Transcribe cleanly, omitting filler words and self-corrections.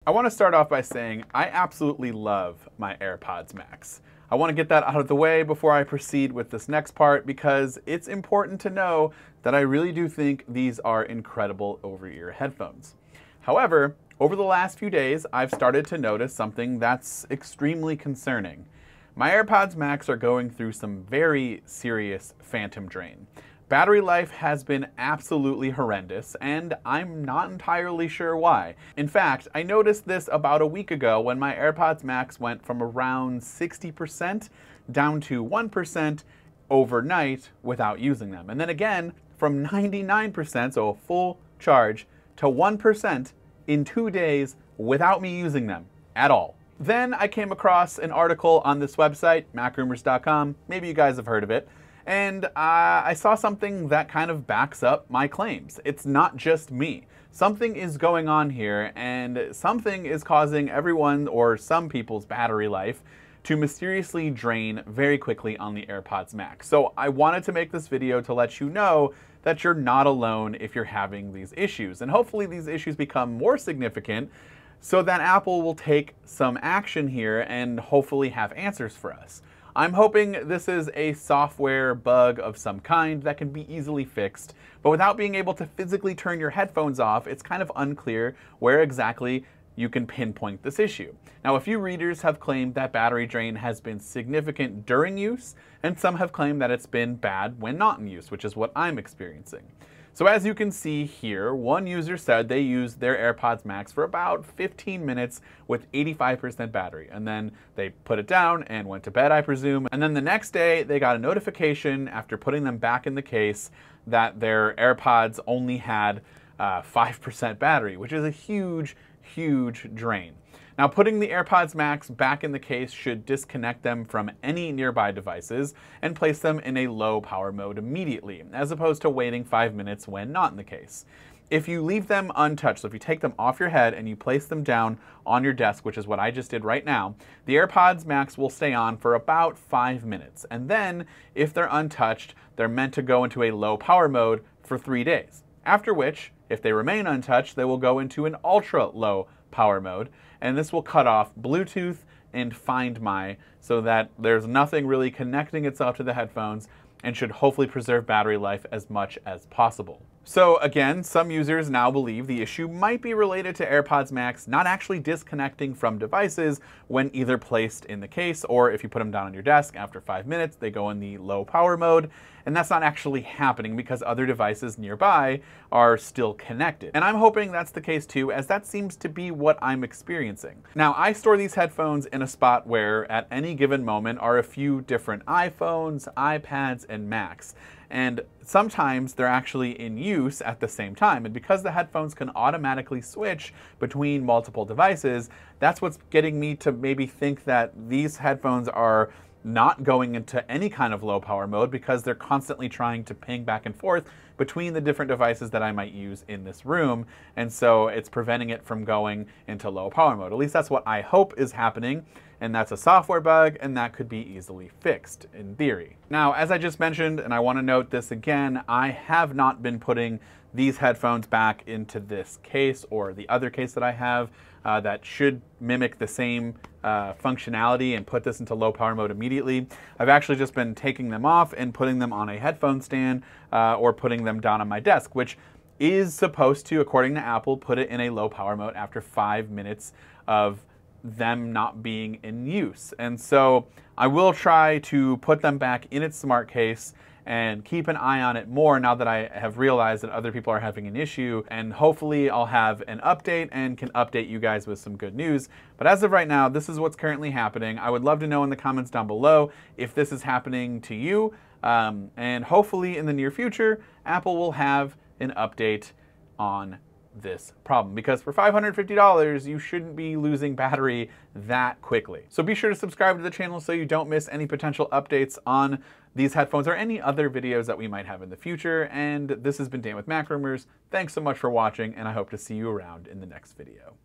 I want to start off by saying I absolutely love my AirPods Max. I want to get that out of the way before I proceed with this next part because it's important to know that I really do think these are incredible over-ear headphones. However, over the last few days, I've started to notice something that's extremely concerning. My AirPods Max are going through some very serious phantom drain. Battery life has been absolutely horrendous, and I'm not entirely sure why. In fact, I noticed this about a week ago when my AirPods Max went from around 60% down to 1% overnight without using them. And then again, from 99%, so a full charge, to 1% in 2 days without me using them at all. Then I came across an article on this website, MacRumors.com. Maybe you guys have heard of it. And I saw something that kind of backs up my claims. It's not just me. Something is going on here, and something is causing everyone or some people's battery life to mysteriously drain very quickly on the AirPods Max. So I wanted to make this video to let you know that you're not alone if you're having these issues. And hopefully these issues become more significant so that Apple will take some action here and hopefully have answers for us. I'm hoping this is a software bug of some kind that can be easily fixed, but without being able to physically turn your headphones off, it's kind of unclear where exactly you can pinpoint this issue. Now, a few readers have claimed that battery drain has been significant during use, and some have claimed that it's been bad when not in use, which is what I'm experiencing. So as you can see here, one user said they used their AirPods Max for about 15 minutes with 85% battery, and then they put it down and went to bed, I presume. And then the next day, they got a notification after putting them back in the case that their AirPods only had 5% battery, which is a huge, huge drain. Now, putting the AirPods Max back in the case should disconnect them from any nearby devices and place them in a low power mode immediately, as opposed to waiting 5 minutes when not in the case. If you leave them untouched, so if you take them off your head and you place them down on your desk, which is what I just did right now, the AirPods Max will stay on for about 5 minutes. And then, if they're untouched, they're meant to go into a low power mode for 3 days. After which, if they remain untouched, they will go into an ultra low power mode, and this will cut off Bluetooth and Find My so that there's nothing really connecting itself to the headphones and should hopefully preserve battery life as much as possible. So again, some users now believe the issue might be related to AirPods Max not actually disconnecting from devices when either placed in the case, or if you put them down on your desk after 5 minutes, they go in the low power mode. And that's not actually happening because other devices nearby are still connected. And I'm hoping that's the case too, as that seems to be what I'm experiencing. Now, I store these headphones in a spot where at any given moment are a few different iPhones, iPads, and Macs. And sometimes they're actually in use at the same time. And because the headphones can automatically switch between multiple devices, that's what's getting me to maybe think that these headphones are not going into any kind of low power mode because they're constantly trying to ping back and forth between the different devices that I might use in this room. And so it's preventing it from going into low power mode. At least that's what I hope is happening. And that's a software bug, and that could be easily fixed in theory. Now, as I just mentioned, and I want to note this again, I have not been putting these headphones back into this case or the other case that I have that should mimic the same functionality and put this into low power mode immediately. I've actually just been taking them off and putting them on a headphone stand or putting them down on my desk, which is supposed to, according to Apple, put it in a low power mode after 5 minutes of them not being in use. And so I will try to put them back in its smart case and keep an eye on it more now that I have realized that other people are having an issue, and hopefully I'll have an update and can update you guys with some good news. But as of right now, this is what's currently happening. I would love to know in the comments down below if this is happening to you, and hopefully in the near future Apple will have an update on this problem, because for $550 you shouldn't be losing battery that quickly. So be sure to subscribe to the channel so you don't miss any potential updates on these headphones or any other videos that we might have in the future. And this has been Dan with MacRumors. Thanks so much for watching, and I hope to see you around in the next video.